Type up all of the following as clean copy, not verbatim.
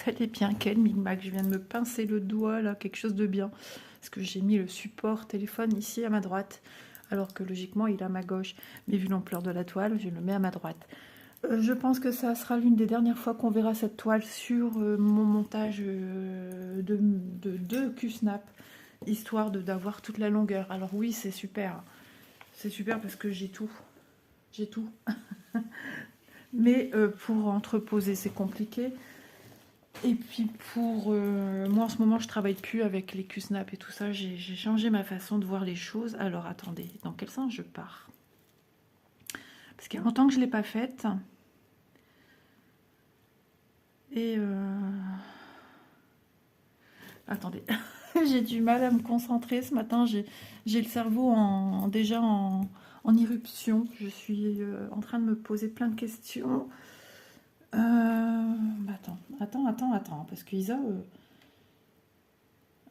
fallait bien quel micmac. Je viens de me pincer le doigt, là, quelque chose de bien. Parce que j'ai mis le support téléphone ici à ma droite, alors que logiquement, il est à ma gauche. Mais vu l'ampleur de la toile, je le mets à ma droite. Je pense que ça sera l'une des dernières fois qu'on verra cette toile sur mon montage de deux Q-snap, histoire d'avoir toute la longueur. Alors oui, c'est super. C'est super parce que j'ai tout. J'ai tout. Mais pour entreposer, c'est compliqué. Et puis pour... moi, en ce moment, je travaille plus avec les Q-snap et tout ça. J'ai changé ma façon de voir les choses. Alors, attendez. Dans quel sens je pars? Parce qu'il y a longtemps que je ne l'ai pas faite. Et... attendez. J'ai du mal à me concentrer. Ce matin, j'ai le cerveau déjà en éruption. Je suis en train de me poser plein de questions. Attends, parce que Isa,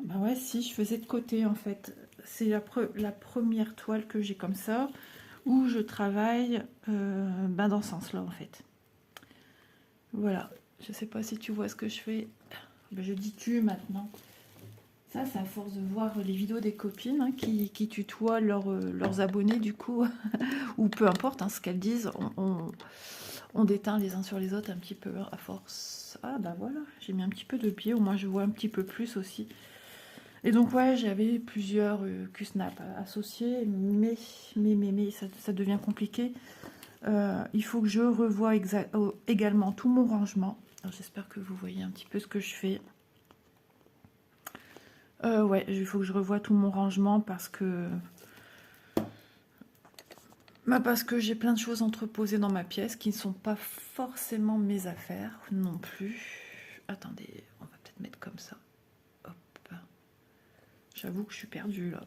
bah ouais, si, je faisais de côté en fait. C'est la première toile que j'ai comme ça, où je travaille dans ce sens-là en fait. Voilà, je sais pas si tu vois ce que je fais. Ben, je dis tu maintenant. Ça, c'est à force de voir les vidéos des copines hein, qui tutoient leurs abonnés du coup, ou peu importe hein, ce qu'elles disent, on déteint les uns sur les autres un petit peu à force. Ah bah voilà, j'ai mis un petit peu de pied, au moins je vois un petit peu plus aussi. Et donc ouais, j'avais plusieurs Q-snap associés, mais ça devient compliqué. Il faut que je revoie également tout mon rangement. J'espère que vous voyez un petit peu ce que je fais. Ouais, il faut que je revoie tout mon rangement parce que j'ai plein de choses entreposées dans ma pièce qui ne sont pas forcément mes affaires non plus. Attendez, on va peut-être mettre comme ça. Hop. J'avoue que je suis perdue là.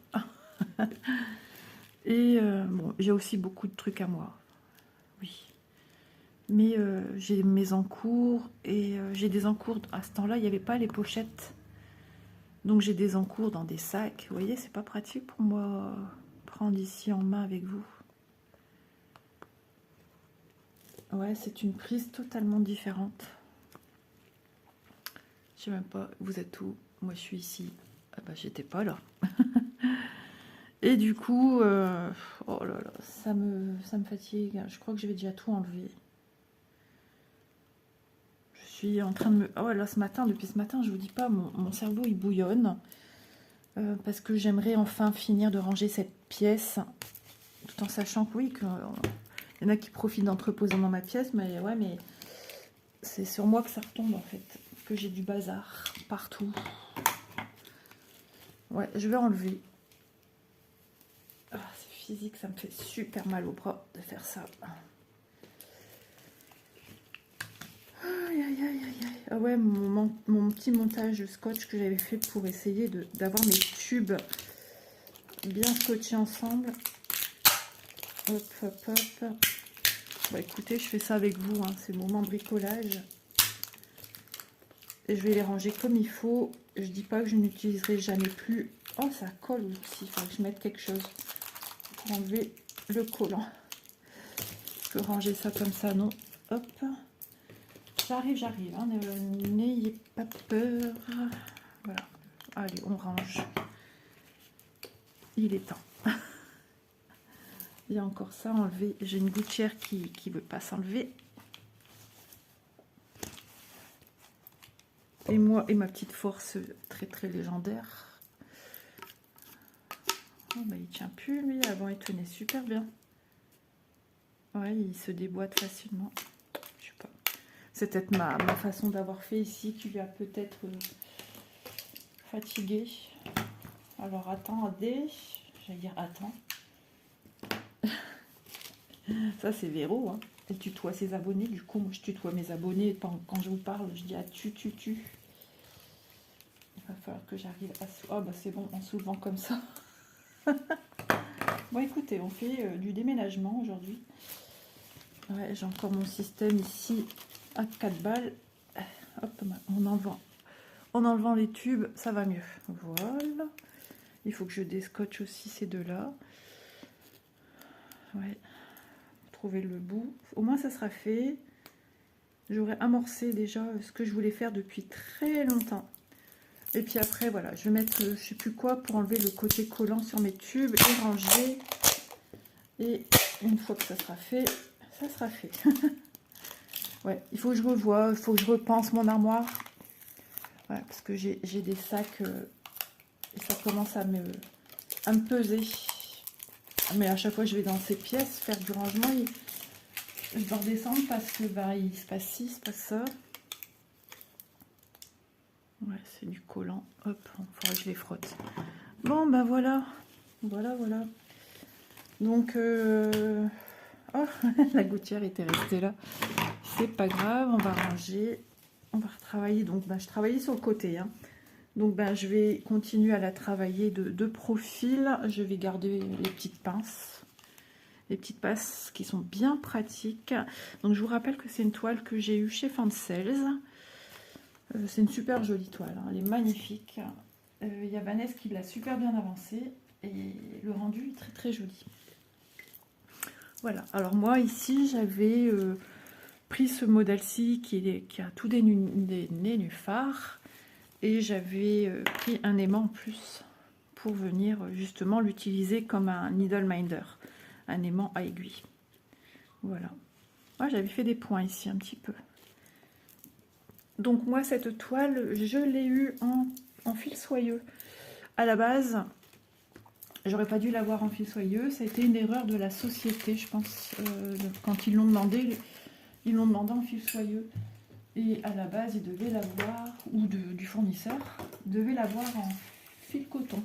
Et bon, j'ai aussi beaucoup de trucs à moi. Oui. Mais j'ai mes encours et j'ai des encours. À ce temps-là, il n'y avait pas les pochettes. Donc j'ai des encours dans des sacs. Vous voyez, c'est pas pratique pour moi prendre ici en main avec vous. Ouais, c'est une prise totalement différente. Je sais même pas, vous êtes où? Moi je suis ici. Ah bah j'étais pas là. Et du coup, oh là là, ça me fatigue. Je crois que je vais déjà tout enlever. Je suis en train de me... Oh là, depuis ce matin, je vous dis pas, mon cerveau il bouillonne. Parce que j'aimerais enfin finir de ranger cette pièce. Tout en sachant que oui, il y en a qui profitent d'entreposer dans ma pièce. Mais ouais, mais c'est sur moi que ça retombe en fait. Que j'ai du bazar partout. Ouais, je vais enlever. Ah, c'est physique, ça me fait super mal au bras de faire ça. Aïe, aïe, aïe, aïe, aïe. Ah ouais, mon petit montage scotch que j'avais fait pour essayer d'avoir mes tubes bien scotchés ensemble. Hop, hop, hop. Bah écoutez, je fais ça avec vous, hein. C'est le moment bricolage. Et je vais les ranger comme il faut. Je dis pas que je n'utiliserai jamais plus. Oh, ça colle aussi, il faut que je mette quelque chose pour enlever le collant. Je peux ranger ça comme ça, non? Hop. J'arrive, hein. N'ayez pas peur. Voilà. Allez, on range. Il est temps. Il y a encore ça à enlever. J'ai une gouttière qui ne veut pas s'enlever. Et moi et ma petite force très très légendaire. Oh, bah, il tient plus lui. Avant il tenait super bien. Ouais, il se déboîte facilement. Je sais pas. C'est peut-être ma façon d'avoir fait ici qui lui a peut-être fatigué. Alors attendez. J'allais dire attends. Ça c'est Véro, hein. Elle tutoie ses abonnés. Du coup, moi je tutoie mes abonnés. Quand je vous parle, je dis ah tu. Il va falloir que j'arrive à... Oh bah c'est bon, en soulevant comme ça. Bon écoutez, on fait du déménagement aujourd'hui. Ouais, j'ai encore mon système ici à 4 balles. Hop, en enlevant les tubes, ça va mieux. Voilà. Il faut que je déscotche aussi ces deux-là. Ouais. Trouver le bout. Au moins ça sera fait. j'aurais amorcé déjà ce que je voulais faire depuis très longtemps. Et puis après, voilà, je vais mettre je sais plus quoi pour enlever le côté collant sur mes tubes et ranger. Et une fois que ça sera fait, ça sera fait. Ouais, il faut que je revoie, il faut que je repense mon armoire. Ouais, parce que j'ai des sacs et ça commence à me peser. Mais à chaque fois que je vais dans ces pièces faire du rangement, je dois redescendre parce que bah, il se passe ci, il se passe ça. Ouais, c'est du collant. Hop, il faudra que je les frotte. Bon, ben voilà. Voilà. Donc, oh, la gouttière était restée là. C'est pas grave, on va ranger. On va retravailler. Donc, ben, je travaillais sur le côté. Hein. Donc, ben, je vais continuer à la travailler de profil. Je vais garder les petites pinces. Les petites pinces qui sont bien pratiques. Donc, je vous rappelle que c'est une toile que j'ai eue chez Fansels. C'est une super jolie toile. Hein. Elle est magnifique. Il y a Vanessa qui l'a super bien avancée. Et le rendu est très très joli. Voilà. Alors, moi, ici, j'avais... pris ce modèle-ci qui a tout des nénuphars et j'avais pris un aimant en plus pour venir justement l'utiliser comme un needle minder, un aimant à aiguille. Voilà. Moi, j'avais fait des points ici un petit peu. Donc moi, cette toile, je l'ai eue en fil soyeux. À la base, j'aurais pas dû l'avoir en fil soyeux. Ça a été une erreur de la société, je pense, quand ils l'ont demandé. Ils l'ont demandé en fil soyeux. Et à la base, ils devaient l'avoir, ou du fournisseur, devait l'avoir en fil coton.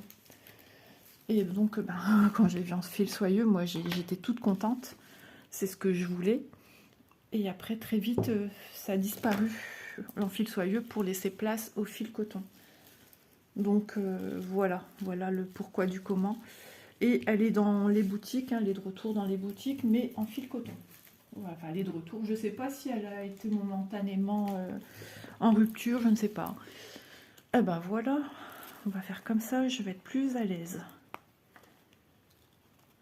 Et donc, ben, quand j'ai vu en fil soyeux, moi, j'étais toute contente. C'est ce que je voulais. Et après, très vite, ça a disparu en fil soyeux pour laisser place au fil coton. Donc, voilà le pourquoi du comment. Et elle est dans les boutiques, hein, elle est de retour dans les boutiques, mais en fil coton. Enfin, elle est de retour. Je ne sais pas si elle a été momentanément en rupture, je ne sais pas. Et ben voilà, on va faire comme ça, je vais être plus à l'aise.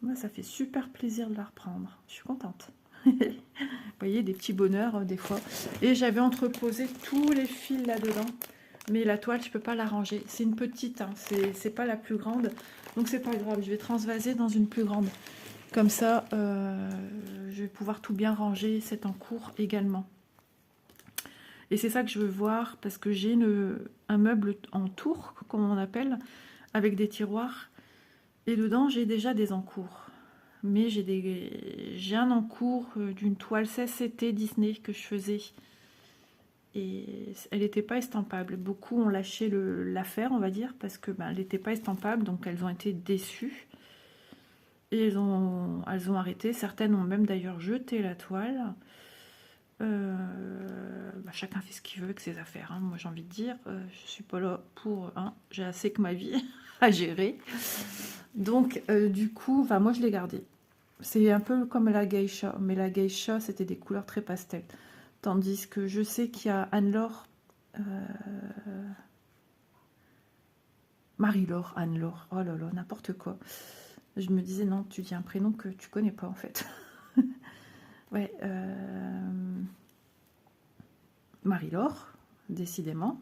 Moi, ça fait super plaisir de la reprendre. Je suis contente. Vous voyez, des petits bonheurs des fois. Et j'avais entreposé tous les fils là-dedans. Mais la toile, je ne peux pas la ranger. C'est une petite, hein, c'est pas la plus grande. Donc c'est pas grave, je vais transvaser dans une plus grande. Comme ça, je vais pouvoir tout bien ranger. C'est en cours également. Et c'est ça que je veux voir parce que j'ai un meuble en tour, comme on appelle, avec des tiroirs. Et dedans, j'ai déjà des encours. Mais j'ai un encours d'une toile CCT Disney que je faisais. Et elle n'était pas estampable. Beaucoup ont lâché l'affaire, on va dire, parce que elle n'était pas estampable, donc elles ont été déçues. Et elles ont arrêté. Certaines ont même d'ailleurs jeté la toile. Chacun fait ce qu'il veut avec ses affaires. Hein. Moi, j'ai envie de dire, je suis pas là pour... Hein, j'ai assez que ma vie à gérer. Donc, du coup, moi, je l'ai gardée. C'est un peu comme la geisha. Mais la geisha, c'était des couleurs très pastel. Tandis que je sais qu'il y a Anne-Laure... Marie-Laure, Anne-Laure. Oh là là, n'importe quoi. Je me disais, non, tu dis un prénom que tu connais pas, en fait. Ouais, Marie-Laure, décidément,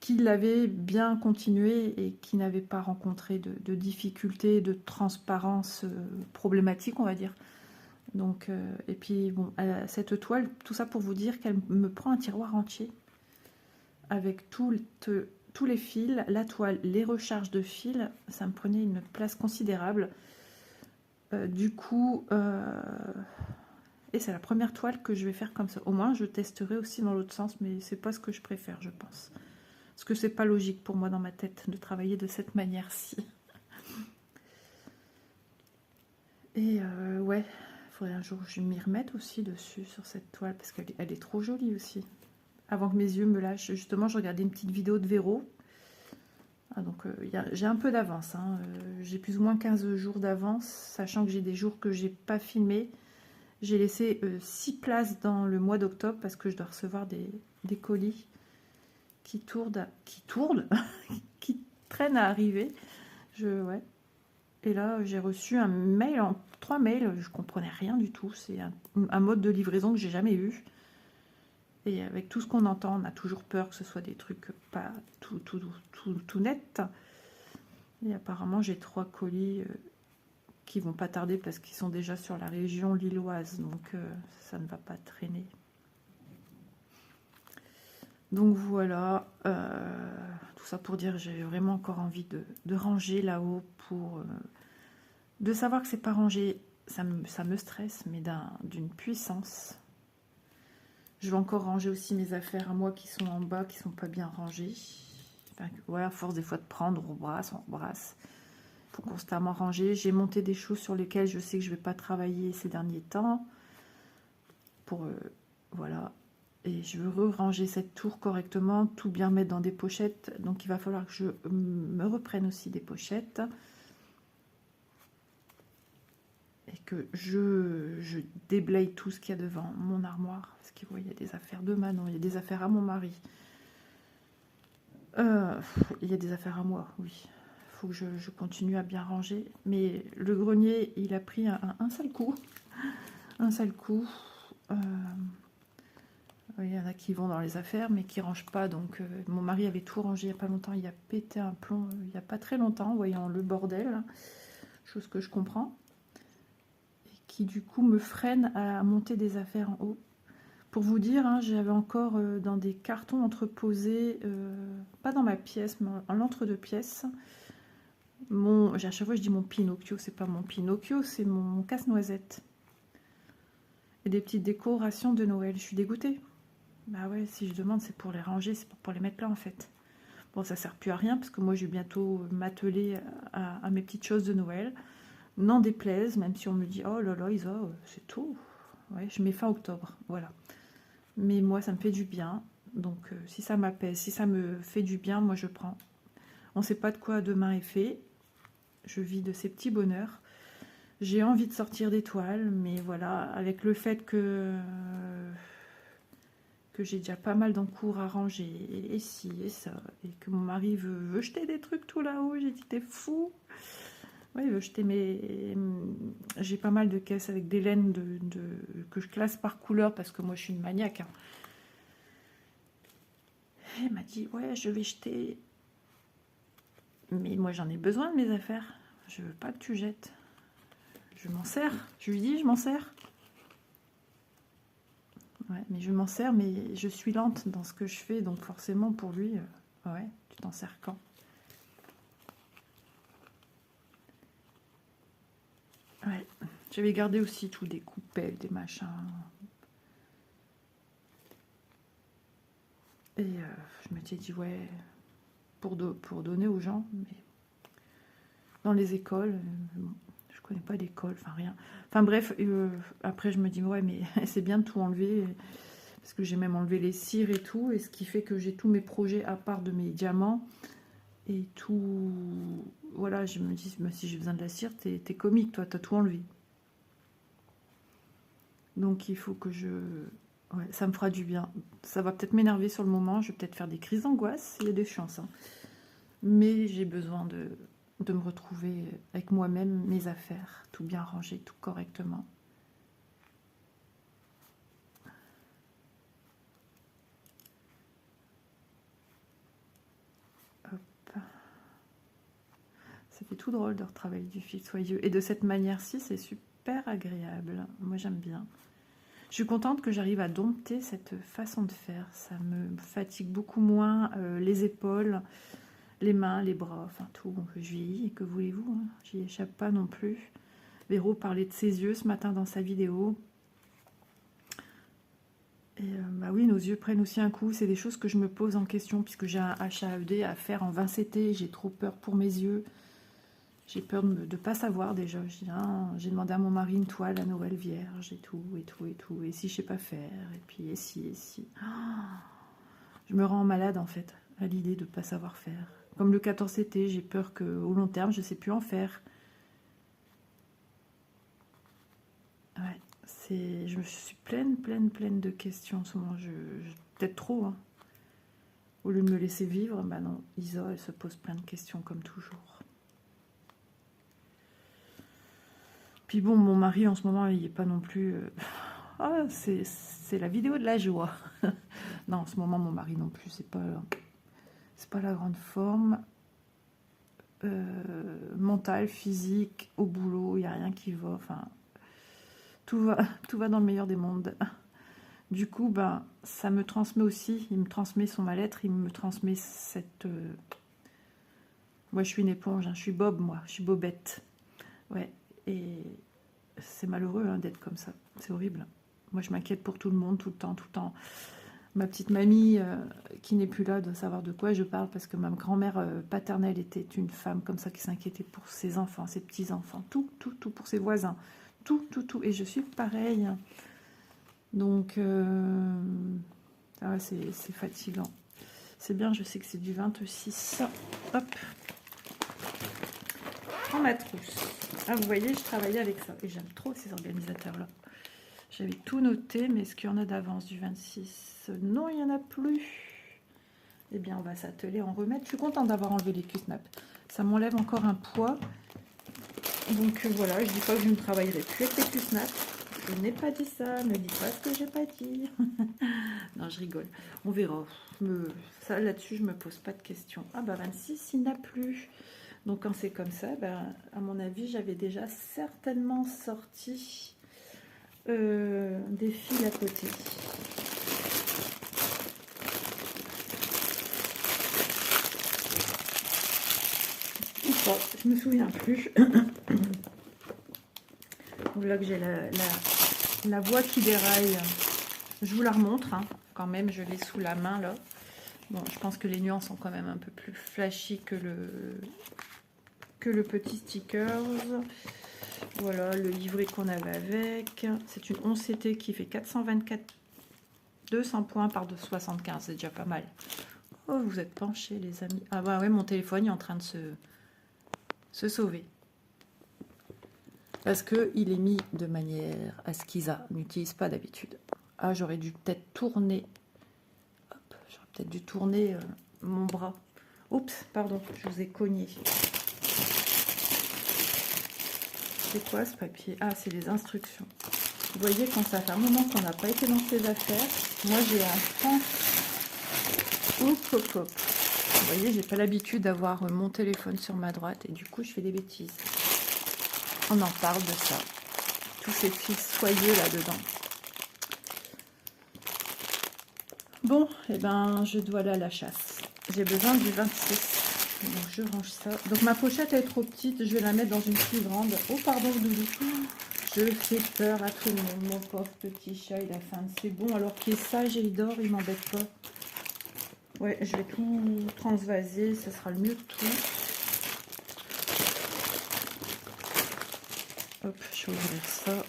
qui l'avait bien continué et qui n'avait pas rencontré de difficultés, de transparence problématique, on va dire. Donc, et puis, bon, cette toile, tout ça pour vous dire qu'elle me prend un tiroir entier avec tous les fils, la toile, les recharges de fils, ça me prenait une place considérable. Du coup... Et c'est la première toile que je vais faire comme ça. Au moins, je testerai aussi dans l'autre sens, mais c'est pas ce que je préfère, je pense. Parce que c'est pas logique pour moi dans ma tête de travailler de cette manière-ci. Et ouais, il faudrait un jour que je m'y remette aussi dessus, sur cette toile, parce qu'elle est trop jolie aussi. Avant que mes yeux me lâchent, justement, je regardais une petite vidéo de Véro. Ah, donc, j'ai un peu d'avance. Hein. J'ai plus ou moins 15 jours d'avance, sachant que j'ai des jours que j'ai pas filmé. J'ai laissé 6 places dans le mois d'octobre parce que je dois recevoir des colis qui tournent, qui traînent à arriver. Ouais. Et là, j'ai reçu un mail, 3 mails, je comprenais rien du tout. C'est un mode de livraison que j'ai jamais eu. Et avec tout ce qu'on entend, on a toujours peur que ce soit des trucs pas tout net. Et apparemment, j'ai 3 colis qui vont pas tarder parce qu'ils sont déjà sur la région lilloise. Donc, ça ne va pas traîner. Donc voilà, tout ça pour dire j'ai vraiment encore envie de ranger là-haut pour... de savoir que c'est pas rangé, ça me stresse, mais d'une puissance. Je vais encore ranger aussi mes affaires à moi qui sont en bas, qui sont pas bien rangées. Enfin, ouais, à force des fois de prendre, on rebrasse. Faut constamment ranger. J'ai monté des choses sur lesquelles je sais que je vais pas travailler ces derniers temps. Pour, voilà. Et je veux ranger cette tour correctement, tout bien mettre dans des pochettes. Donc il va falloir que je me reprenne aussi des pochettes. Et que je déblaye tout ce qu'il y a devant mon armoire. Parce qu'il y a des affaires de Manon, il y a des affaires à mon mari. Il y a des affaires à moi, oui. Il faut que je continue à bien ranger. Mais le grenier, il a pris un sale coup. Un sale coup. Il y en a qui vont dans les affaires, mais qui ne rangent pas. Donc, mon mari avait tout rangé il n'y a pas longtemps. Il a pété un plomb il n'y a pas très longtemps, voyant le bordel. Chose que je comprends. Et qui, du coup, me freine à monter des affaires en haut. Pour vous dire, hein, j'avais encore dans des cartons entreposés, pas dans ma pièce, mais en l'entre-deux pièces. À chaque fois, je dis mon Pinocchio. C'est pas mon Pinocchio, c'est mon casse-noisette. Et des petites décorations de Noël. Je suis dégoûtée. Bah ouais, si je demande, c'est pour les ranger, c'est pour les mettre là en fait. Bon, ça sert plus à rien parce que moi, je vais bientôt m'atteler à mes petites choses de Noël. N'en déplaise, même si on me dit, oh là là, Isa, c'est tôt. Ouais, je mets fin octobre, voilà. Mais moi, ça me fait du bien. Donc, si ça m'apaise, si ça me fait du bien, moi, je prends. On ne sait pas de quoi demain est fait. Je vis de ces petits bonheurs. J'ai envie de sortir des toiles, mais voilà, avec le fait que j'ai déjà pas mal d'encours à ranger, et ci, et ça, et que mon mari veut jeter des trucs tout là-haut, j'ai dit, t'es fou. Ouais, il veut jeter mes... J'ai pas mal de caisses avec des laines que je classe par couleur, parce que moi, je suis une maniaque, hein. Et elle m'a dit, ouais, je vais jeter... Mais moi, j'en ai besoin de mes affaires. Je veux pas que tu jettes. Je m'en sers. Je lui dis, je m'en sers. Ouais, mais je m'en sers, mais je suis lente dans ce que je fais, donc forcément pour lui, ouais, tu t'en sers quand? Ouais, j'avais gardé aussi tous des coupelles, des machins. Et je m'étais dit, ouais, pour donner aux gens, mais dans les écoles, je connais pas d'école, enfin rien. Enfin bref, après je me dis, ouais, mais c'est bien de tout enlever. Parce que j'ai même enlevé les cires et tout, et ce qui fait que j'ai tous mes projets à part de mes diamants, et tout, voilà, je me dis, si j'ai besoin de la cire, t'es comique, toi, t'as tout enlevé. Donc il faut que ouais, ça me fera du bien. Ça va peut-être m'énerver sur le moment, je vais peut-être faire des crises d'angoisse, il y a des chances, hein. Mais j'ai besoin de me retrouver avec moi-même, mes affaires, tout bien rangé, tout correctement. Ça fait tout drôle de retravailler du fil soyeux. Et de cette manière-ci, c'est super agréable. Moi, j'aime bien. Je suis contente que j'arrive à dompter cette façon de faire. Ça me fatigue beaucoup moins les épaules, les mains, les bras, enfin tout. Bon, je vieillis, et que voulez-vous, hein, j'y échappe pas non plus. Véro parlait de ses yeux ce matin dans sa vidéo. Et bah oui, nos yeux prennent aussi un coup. C'est des choses que je me pose en question puisque j'ai un HAED à faire en 20 CT. J'ai trop peur pour mes yeux. J'ai peur de ne pas savoir déjà. J'ai demandé à mon mari une toile à Noël vierge et tout, et tout, et tout. Et si je sais pas faire, et puis et si, et si. Je me rends malade en fait, à l'idée de ne pas savoir faire. Comme le 14CT, j'ai peur qu'au long terme, je ne sais plus en faire. Ouais, je suis pleine de questions en ce moment. Peut-être trop, hein. Au lieu de me laisser vivre, bah non, Isa, elle se pose plein de questions comme toujours. Puis bon, mon mari en ce moment, il n'est pas non plus... Ah, c'est la vidéo de la joie. Non, en ce moment, mon mari non plus, c'est pas la grande forme. Mentale, physique, au boulot, il n'y a rien qui va. Enfin, tout va dans le meilleur des mondes. Du coup, ben, ça me transmet aussi, il me transmet son mal-être, il me transmet cette... Moi, je suis une éponge, hein, je suis Bob, moi, je suis Bobette. Ouais, et c'est malheureux hein, d'être comme ça, c'est horrible. Moi, je m'inquiète pour tout le monde, tout le temps, tout le temps. Ma petite mamie, qui n'est plus là, doit savoir de quoi je parle, parce que ma grand-mère paternelle était une femme comme ça, qui s'inquiétait pour ses enfants, ses petits-enfants, tout, pour ses voisins, tout, et je suis pareille. Donc, c'est fatigant. C'est bien, je sais que c'est du 26. Hop. Prends ma trousse. Ah, vous voyez, je travaillais avec ça. Et j'aime trop ces organisateurs-là. J'avais tout noté, mais est-ce qu'il y en a d'avance du 26? Non, il n'y en a plus. Eh bien, on va s'atteler à en remettre. Je suis contente d'avoir enlevé les Q-Snap. Ça m'enlève encore un poids. Donc, voilà, je dis pas que je ne travaillerai plus avec les Q-Snap. Je n'ai pas dit ça. Ne dis pas ce que j'ai pas dit. Non, je rigole. On verra. Ça, là-dessus, je me pose pas de questions. Ah, bah, 26, il n'y en a plus. Donc, quand c'est comme ça, bah, à mon avis, j'avais déjà certainement sorti des fils à côté. Ou pas, je me souviens plus. Donc là que j'ai la voix qui déraille, je vous la remontre hein. Quand même, je l'ai sous la main là. Bon, je pense que les nuances sont quand même un peu plus flashy que le petit stickers. Voilà le livret qu'on avait avec. C'est une 11 CT qui fait 424, 200 points par 75. C'est déjà pas mal. Oh, vous êtes penchés, les amis. Ah bah ouais, mon téléphone est en train de se sauver. Parce qu'il est mis de manière à ce qu'Isa n'utilise pas d'habitude. Ah, j'aurais dû peut-être tourner. Hop, j'aurais peut-être dû tourner mon bras. Oups, pardon, je vous ai cogné. C'est quoi ce papier? Ah, c'est les instructions. Vous voyez, quand ça fait un moment qu'on n'a pas été dans ces affaires, moi j'ai un franc. Hop, hop, hop. Vous voyez, j'ai pas l'habitude d'avoir mon téléphone sur ma droite et du coup, je fais des bêtises. On en parle de ça. Tous ces fils soyeux là-dedans. Bon, et ben, je dois aller à la chasse. J'ai besoin du 26. Donc, je range ça. Donc, ma pochette est trop petite. Je vais la mettre dans une plus grande. Oh, pardon, Doudou. Je fais peur à tout le monde. Mon pauvre petit chat, il a faim. C'est bon, alors qu'il est sage et il dort, il m'embête pas. Ouais, je vais tout transvaser. Ça sera le mieux de tout. Hop, je vais ouvrir ça.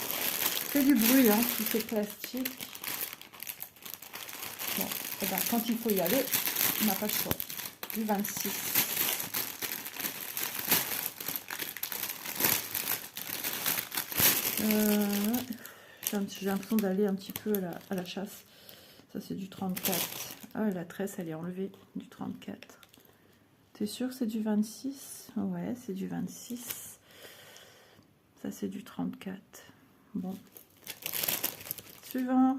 C'est du bruit, hein, tout c'est plastique. Bon, et ben, quand il faut y aller, on n'a pas le choix. Du 26. J'ai l'impression d'aller un petit peu à la chasse. Ça, c'est du 34. Ah, la tresse, elle est enlevée du 34. T'es sûr que c'est du 26? Ouais, c'est du 26. Ça, c'est du 34. Bon. Suivant.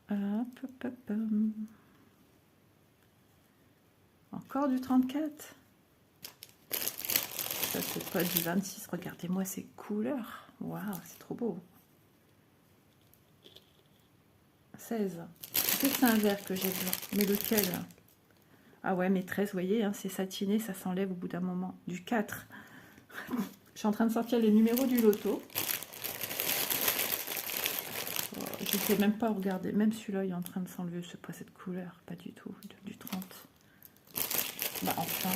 Hop, hop, hop. Encore du 34. Ça, c'est pas du 26. Regardez-moi ces couleurs. Waouh, c'est trop beau. 16. C'est un vert que j'ai besoin. Mais lequel? Ah ouais, mais 13, vous voyez, hein, c'est satiné, ça s'enlève au bout d'un moment. Du 4. Je suis en train de sortir les numéros du loto. Oh, je ne sais même pas regarder. Même celui-là, il est en train de s'enlever. C'est pas cette couleur. Pas du tout. Du 30. Bah, enfin.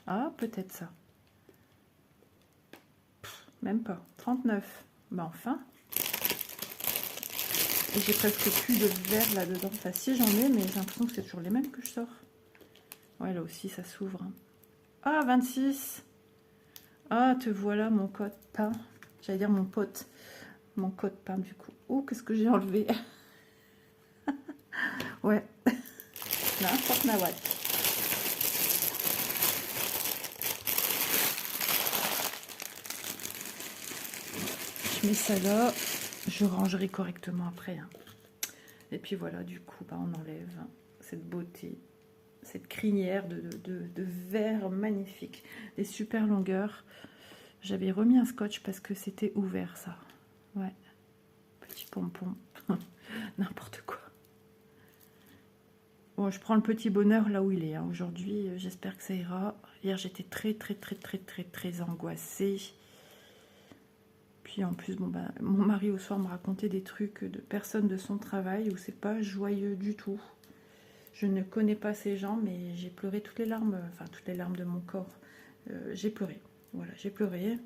Ah, peut-être ça. Même pas. 39. Bah, enfin. Et j'ai presque plus de vert là-dedans. Enfin, si, j'en ai, mais j'ai l'impression que c'est toujours les mêmes que je sors. Ouais, là aussi, ça s'ouvre. Ah, 26. Ah, te voilà, mon code pain. J'allais dire mon pote. Mon code pain, du coup. Oh, qu'est-ce que j'ai enlevé? Ouais. N'importe nawat. Je je mets ça là. Je rangerai correctement après. Hein. Et puis voilà, du coup, bah, on enlève cette beauté, cette crinière de verre magnifique. Des super longueurs. J'avais remis un scotch parce que c'était ouvert, ça. Ouais. Petit pompon. N'importe quoi. Bon, je prends le petit bonheur là où il est. Hein. Aujourd'hui, j'espère que ça ira. Hier, j'étais très angoissée. Puis en plus, bon, bah, mon mari au soir me racontait des trucs de personnes de son travail où c'est pas joyeux du tout. Je ne connais pas ces gens, mais j'ai pleuré toutes les larmes, enfin toutes les larmes de mon corps. J'ai pleuré. Voilà, j'ai pleuré.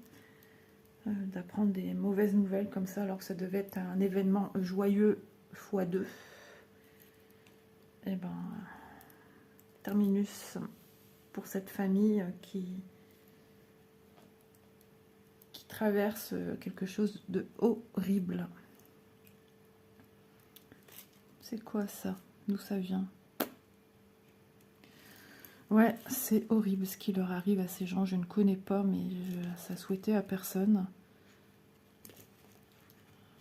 D'apprendre des mauvaises nouvelles comme ça, alors que ça devait être un événement joyeux x2. Et ben, terminus pour cette famille qui traverse quelque chose de horrible. C'est quoi ça? D'où ça vient? Ouais, c'est horrible ce qui leur arrive à ces gens. Je ne connais pas, mais ça souhaitait à personne.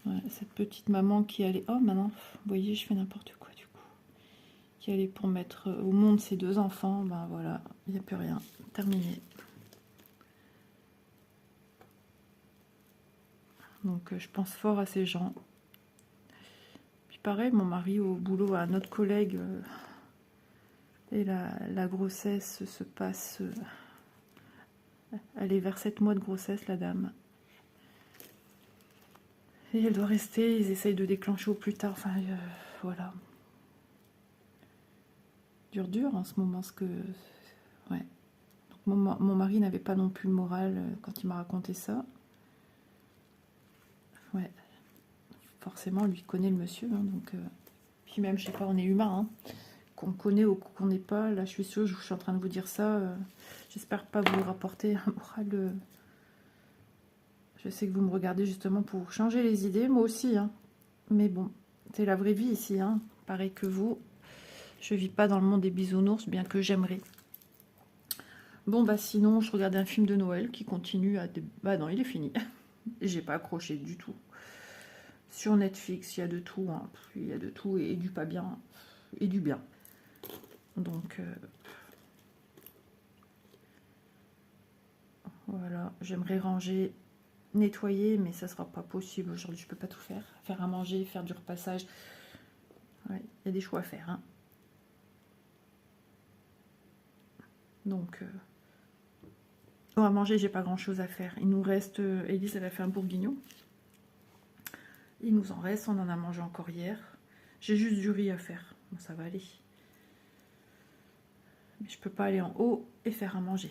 Ouais, cette petite maman qui allait... Oh, maintenant, vous voyez, je fais n'importe quoi du coup. Qui allait pour mettre au monde ses 2 enfants. Ben voilà, il n'y a plus rien. Terminé. Donc, je pense fort à ces gens. Puis pareil, mon mari au boulot a un autre collègue... et la grossesse se passe... elle est vers 7 mois de grossesse, la dame. Et elle doit rester, ils essayent de déclencher au plus tard. Enfin, voilà. Dur en ce moment, ce que... Ouais. Donc, mon mari n'avait pas non plus le moral quand il m'a raconté ça. Ouais. Forcément, lui connaît le monsieur. Hein, donc, puis même, je sais pas, on est humain. Hein, qu'on connaît ou qu'on connaît pas. Là, je suis sûre, je suis en train de vous dire ça. J'espère pas vous rapporter un moral... Je sais que vous me regardez justement pour changer les idées, moi aussi. Hein. Mais bon, c'est la vraie vie ici. Hein. Pareil que vous. Je vis pas dans le monde des bisounours, bien que j'aimerais. Bon, bah sinon, je regardais un film de Noël qui continue à... Bah non, il est fini. Et j'ai pas accroché du tout. Sur Netflix, il y a de tout. Hein. Il y a de tout et du pas bien. Et du bien. Donc, voilà. J'aimerais ranger... nettoyer, mais ça sera pas possible aujourd'hui, je peux pas tout faire. Faire à manger, faire du repassage. Ouais, il y a des choix à faire. Hein. Donc, à manger, j'ai pas grand chose à faire. Il nous reste, Élise, elle a fait un bourguignon. Il nous en reste, on en a mangé encore hier. J'ai juste du riz à faire. Bon, ça va aller. Mais je peux pas aller en haut et faire à manger.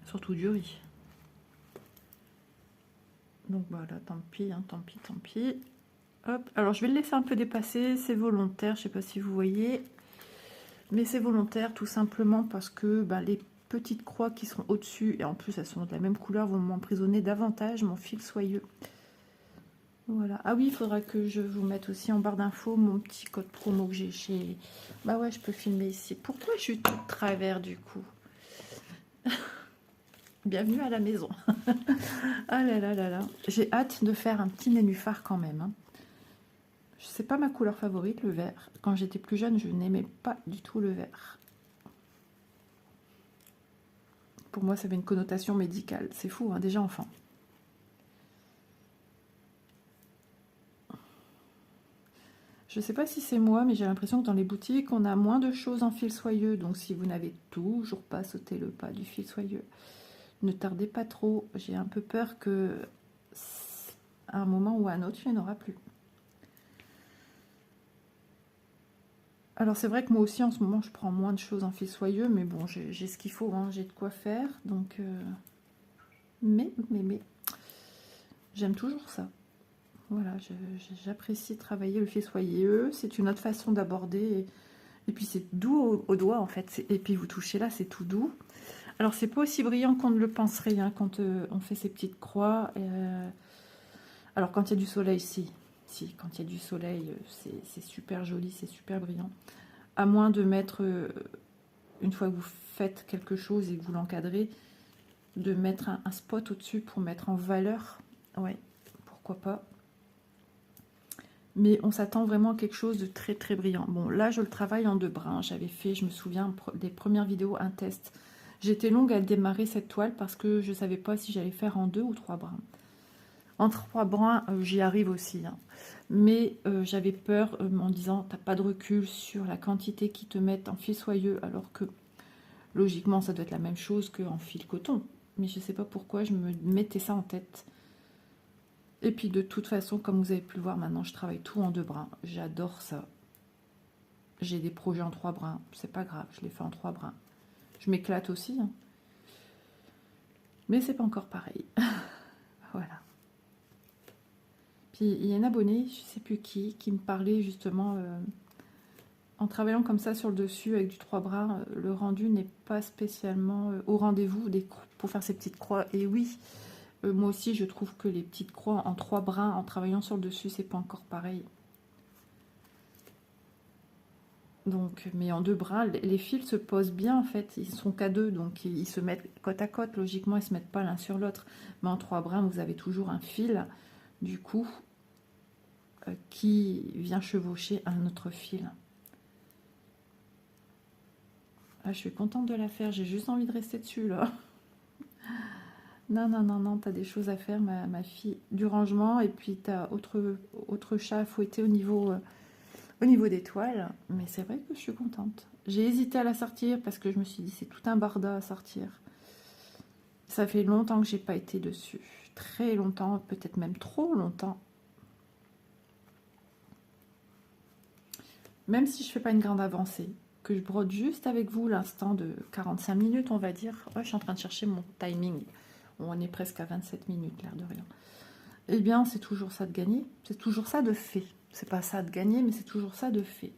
Surtout du riz. Donc voilà, tant pis, hein, tant pis, tant pis. Hop, alors je vais le laisser un peu dépasser, c'est volontaire, je sais pas si vous voyez. Mais c'est volontaire tout simplement parce que bah, les petites croix qui sont au-dessus, et en plus elles sont de la même couleur, vont m'emprisonner davantage mon fil soyeux. Voilà. Ah oui, il faudra que je vous mette aussi en barre d'infos mon petit code promo que j'ai chez... Bah ouais, je peux filmer ici. Pourquoi je suis tout de travers du coup? Bienvenue à la maison. Ah là là là là. J'ai hâte de faire un petit nénuphar quand même. Hein. C'est pas ma couleur favorite, le vert. Quand j'étais plus jeune, je n'aimais pas du tout le vert. Pour moi, ça avait une connotation médicale. C'est fou, hein, déjà enfant. Je sais pas si c'est moi, mais j'ai l'impression que dans les boutiques, on a moins de choses en fil soyeux. Donc si vous n'avez toujours pas sauté le pas du fil soyeux, ne tardez pas trop. J'ai un peu peur que à un moment ou à un autre, il n'y en aura plus. Alors c'est vrai que moi aussi en ce moment je prends moins de choses en fil soyeux, mais bon j'ai ce qu'il faut, hein, j'ai de quoi faire, donc mais j'aime toujours ça. Voilà, j'apprécie travailler le fil soyeux, c'est une autre façon d'aborder, et puis c'est doux au doigt en fait, et puis vous touchez là, c'est tout doux. Alors c'est pas aussi brillant qu'on ne le penserait hein, quand on fait ces petites croix. Alors quand il y a du soleil, si, quand il y a du soleil, c'est super joli, c'est super brillant. À moins de mettre, une fois que vous faites quelque chose et que vous l'encadrez, de mettre un spot au-dessus pour mettre en valeur. Ouais, pourquoi pas. Mais on s'attend vraiment à quelque chose de très très brillant. Bon, là, je le travaille en 2 brins. J'avais fait, je me souviens, des premières vidéos, un test. J'étais longue à démarrer cette toile parce que je ne savais pas si j'allais faire en 2 ou 3 brins. En 3 brins, j'y arrive aussi. Hein. Mais j'avais peur en disant, t'as pas de recul sur la quantité qu'ils te mettent en fil soyeux, alors que logiquement, ça doit être la même chose qu'en fil coton. Mais je ne sais pas pourquoi je me mettais ça en tête. Et puis de toute façon, comme vous avez pu le voir, maintenant je travaille tout en 2 brins. J'adore ça. J'ai des projets en 3 brins. C'est pas grave, je les fais en 3 brins. Je m'éclate aussi. Hein. Mais c'est pas encore pareil. Voilà. Puis il y a un abonné, je sais plus qui me parlait justement, en travaillant comme ça sur le dessus avec du 3 brins, le rendu n'est pas spécialement au rendez-vous pour faire ces petites croix. Et oui, moi aussi je trouve que les petites croix en 3 brins, en travaillant sur le dessus, c'est pas encore pareil. Donc, mais en 2 brins, les fils se posent bien en fait, ils sont qu'à 2, donc ils se mettent côte à côte, logiquement ils se mettent pas l'un sur l'autre. Mais en 3 brins, vous avez toujours un fil, du coup, qui vient chevaucher un autre fil. Ah, je suis contente de la faire, j'ai juste envie de rester dessus là. Non, non, non, non, t'as des choses à faire, ma fille. Du rangement, et puis t'as autre chat à fouetter au niveau des toiles. Mais c'est vrai que je suis contente. J'ai hésité à la sortir parce que je me suis dit, c'est tout un barda à sortir. Ça fait longtemps que j'ai pas été dessus. Très longtemps, peut-être même trop longtemps. Même si je fais pas une grande avancée, que je brode juste avec vous l'instant de 45 minutes, on va dire. Oh, je suis en train de chercher mon timing. On est presque à 27 minutes, l'air de rien. Eh bien, c'est toujours ça de gagner. C'est toujours ça de fait. C'est pas ça de gagner, mais c'est toujours ça de fait.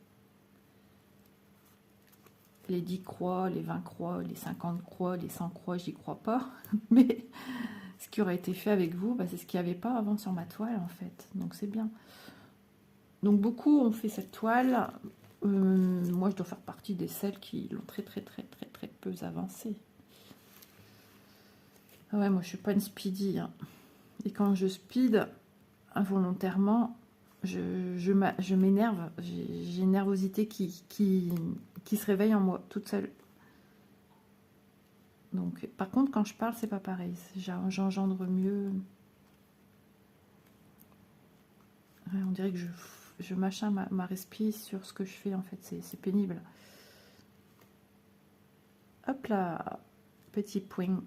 Les 10 croix, les 20 croix, les 50 croix, les 100 croix, j'y crois pas. Mais ce qui aurait été fait avec vous, bah, c'est ce qu'il n'y avait pas avant sur ma toile, en fait. Donc, c'est bien. Donc, beaucoup ont fait cette toile. Moi, je dois faire partie des celles qui l'ont très, très, très, très, très peu avancée. Ah ouais, moi, je suis pas une speedy. Hein. Et quand je speed, involontairement, je m'énerve. J'ai une nervosité qui se réveille en moi, toute seule. Donc, par contre, quand je parle, c'est pas pareil. J'engendre mieux. Ouais, on dirait que je machin ma respi sur ce que je fais, en fait. C'est pénible. Hop là, petit point.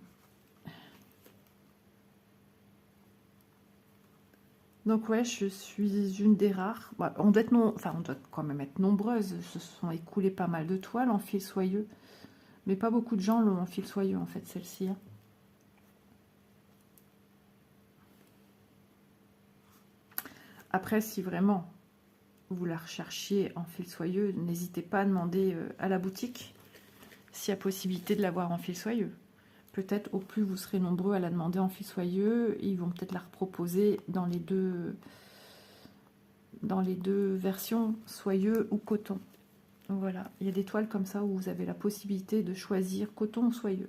Donc ouais, je suis une des rares. Bon, on doit quand même être nombreuses. Se sont écoulées pas mal de toiles en fil soyeux. Mais pas beaucoup de gens l'ont en fil soyeux, en fait, celle-ci. Hein. Après, si vraiment vous la recherchiez en fil soyeux, n'hésitez pas à demander à la boutique s'il y a possibilité de l'avoir en fil soyeux. Peut-être au plus vous serez nombreux à la demander en fil soyeux, ils vont peut-être la reproposer dans les deux versions, soyeux ou coton. Voilà, il y a des toiles comme ça où vous avez la possibilité de choisir coton ou soyeux.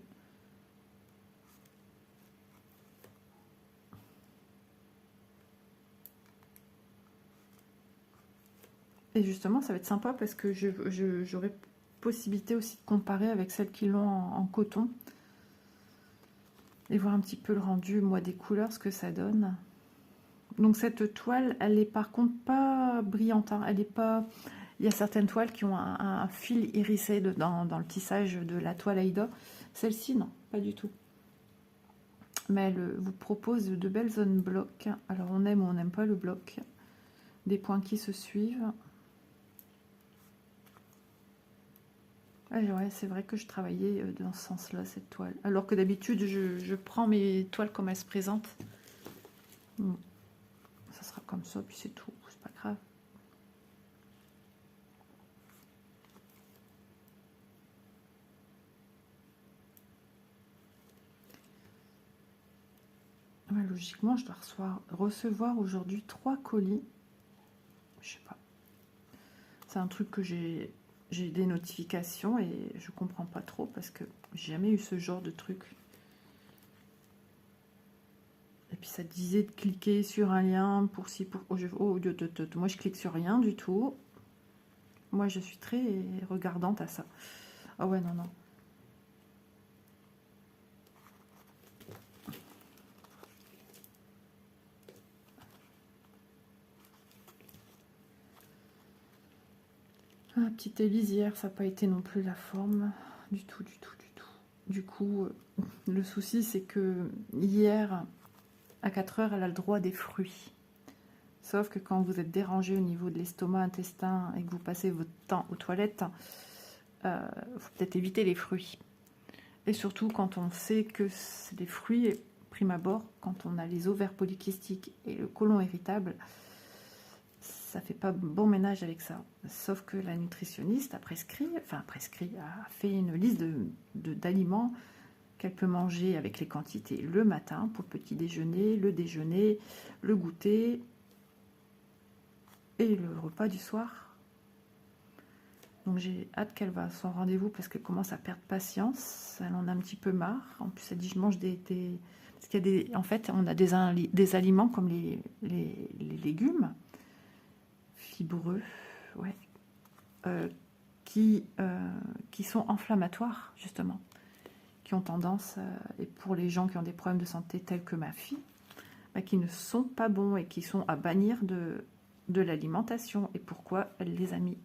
Et justement, ça va être sympa parce que j'aurai possibilité aussi de comparer avec celles qui l'ont en coton. Et voir un petit peu le rendu, moi, des couleurs, ce que ça donne. Donc cette toile, elle est par contre pas brillante. Hein. Elle est pas... Il y a certaines toiles qui ont un fil hérissé dans le tissage de la toile Aïda. Celle-ci, non, pas du tout. Mais elle vous propose de belles zones blocs. Alors on aime ou on n'aime pas le bloc. Des points qui se suivent. Ouais, c'est vrai que je travaillais dans ce sens-là, cette toile. Alors que d'habitude, je prends mes toiles comme elles se présentent. Ça sera comme ça, puis c'est tout. C'est pas grave. Ouais, logiquement, je dois recevoir aujourd'hui 3 colis. Je sais pas. C'est un truc que j'ai des notifications et je comprends pas trop parce que j'ai jamais eu ce genre de truc. Et puis ça disait de cliquer sur un lien pour si pour moi je clique sur rien du tout. Moi je suis très regardante à ça. Ah ouais, non. Ah, petite Élise hier, ça n'a pas été non plus la forme du tout. Du coup, le souci c'est que hier à 4 heures, elle a le droit des fruits. Sauf que quand vous êtes dérangé au niveau de l'estomac, intestin et que vous passez votre temps aux toilettes, faut peut-être éviter les fruits. Et surtout quand on sait que c'est des fruits, prime abord, quand on a les ovaires polykystiques et le côlon irritable, ça fait pas bon ménage avec ça. Sauf que la nutritionniste a fait une liste d'aliments qu'elle peut manger avec les quantités le matin pour le petit déjeuner, le goûter et le repas du soir. Donc j'ai hâte qu'elle va à son rendez-vous parce qu'elle commence à perdre patience. Elle en a un petit peu marre. En plus, elle dit je mange parce qu'il y a en fait, on a des aliments comme les légumes fibreux, ouais, qui sont inflammatoires justement, qui ont tendance, et pour les gens qui ont des problèmes de santé tels que ma fille, qui ne sont pas bons et qui sont à bannir de l'alimentation. Et pourquoi elle les a mis?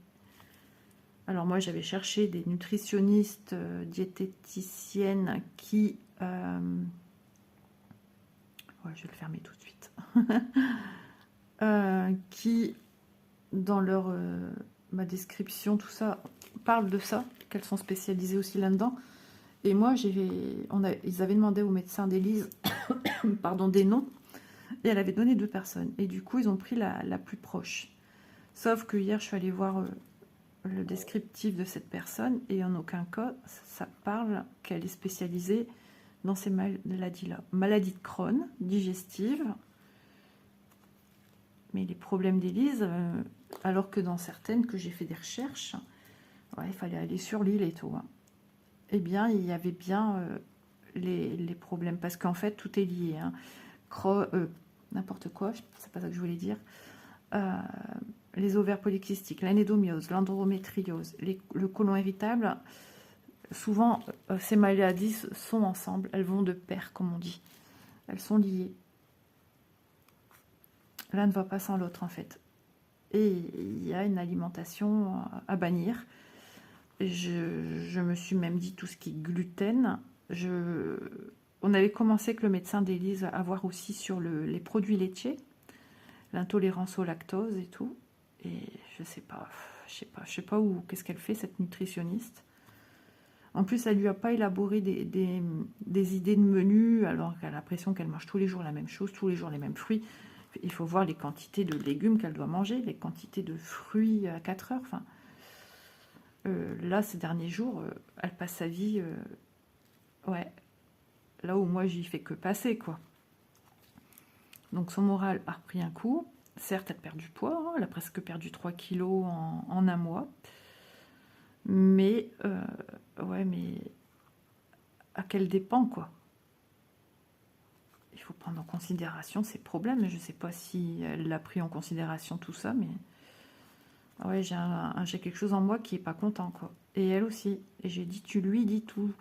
Alors moi j'avais cherché des nutritionnistes, diététiciennes qui... ouais, je vais le fermer tout de suite. Qui, dans leur ma description, tout ça, parlent de ça, qu'elles sont spécialisées aussi là-dedans. Et moi, ils avaient demandé au médecin d'Élise pardon, des noms, et elle avait donné 2 personnes. Et du coup, ils ont pris la plus proche. Sauf que hier, je suis allée voir le descriptif de cette personne, et en aucun cas, ça parle qu'elle est spécialisée dans ces maladies-là. Maladie de Crohn, digestive, mais les problèmes d'Élise, alors que dans certaines que j'ai fait des recherches, ouais, il fallait aller sur l'île et tout. Hein. Eh bien, il y avait bien les problèmes, parce qu'en fait, tout est lié. Hein. N'importe quoi, c'est pas ça que je voulais dire. Les ovaires polykystiques, l'anédomiose, l'endométriose, le côlon irritable, souvent, ces maladies sont ensemble, elles vont de pair, comme on dit. Elles sont liées. L'un ne va pas sans l'autre, en fait. Et il y a une alimentation à bannir. Je me suis même dit tout ce qui est gluten. On avait commencé avec le médecin d'Élise à voir aussi sur les produits laitiers, l'intolérance au lactose et tout. Et je sais pas où, qu'est-ce qu'elle fait, cette nutritionniste. En plus, elle lui a pas élaboré des idées de menu, alors qu'elle a l'impression qu'elle mange tous les jours la même chose, tous les jours les mêmes fruits. Il faut voir les quantités de légumes qu'elle doit manger, les quantités de fruits à 4 heures. Enfin, là, ces derniers jours, elle passe sa vie, ouais, là où moi, j'y fais que passer, quoi. Donc, son moral a repris un coup. Certes, elle perd du poids, hein, elle a presque perdu 3 kilos en un mois. Mais, ouais, mais à quel dépend, quoi. Il faut prendre en considération ces problèmes. Je ne sais pas si elle a pris en considération tout ça, mais ouais, j'ai quelque chose en moi qui est pas content, quoi. Et elle aussi. Et j'ai dit, tu lui dis tout.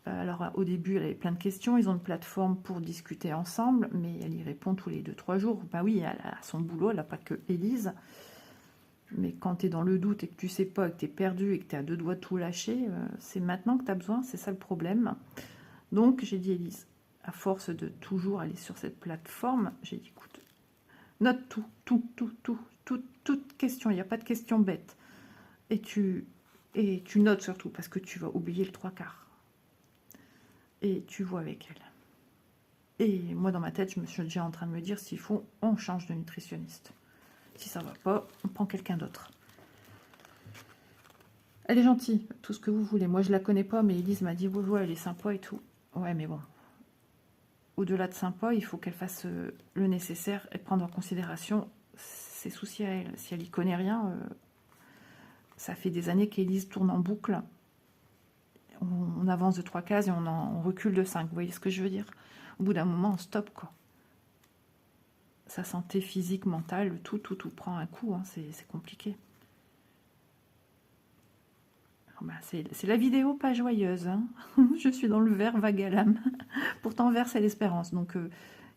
Alors au début, elle avait plein de questions. Ils ont une plateforme pour discuter ensemble, mais elle y répond tous les 2-3 jours. Bah oui, elle a son boulot, elle n'a pas que Élise. Mais quand tu es dans le doute et que tu sais pas, que tu es perdu et que tu es à 2 doigts de tout lâcher, c'est maintenant que tu as besoin, c'est ça le problème. Donc j'ai dit, Élise, à force de toujours aller sur cette plateforme, j'ai dit, écoute, note toute question, il n'y a pas de question bête. Et tu notes surtout, parce que tu vas oublier le 3/4. Et tu vois avec elle. Et moi, dans ma tête, je me suis déjà en train de me dire, s'il faut, on change de nutritionniste. Si ça va pas, on prend quelqu'un d'autre. Elle est gentille, tout ce que vous voulez. Moi, je la connais pas, mais Élise m'a dit, ouais, elle est sympa et tout. Ouais, mais bon. Au-delà de sympa, il faut qu'elle fasse le nécessaire et prendre en considération ses soucis à elle. Si elle y connaît rien, ça fait des années qu'Élise tourne en boucle. On avance de 3 cases et on recule de 5. Vous voyez ce que je veux dire? Au bout d'un moment, on stoppe, quoi. sa santé physique, mentale, tout prend un coup, hein, c'est compliqué. Bah, c'est la vidéo pas joyeuse, hein. Je suis dans le vert vague à l'âme. Pourtant, vert, c'est l'espérance. Donc,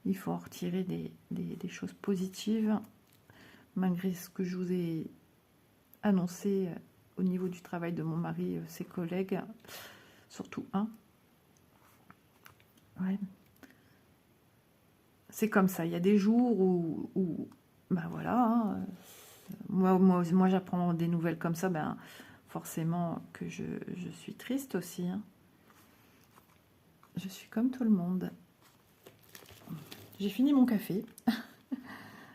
il faut en retirer des choses positives, malgré ce que je vous ai annoncé au niveau du travail de mon mari, ses collègues, surtout un. Ouais. C'est comme ça. Il y a des jours où ben voilà, hein, moi j'apprends des nouvelles comme ça, ben forcément que je suis triste aussi, hein. Je suis comme tout le monde. J'ai fini mon café.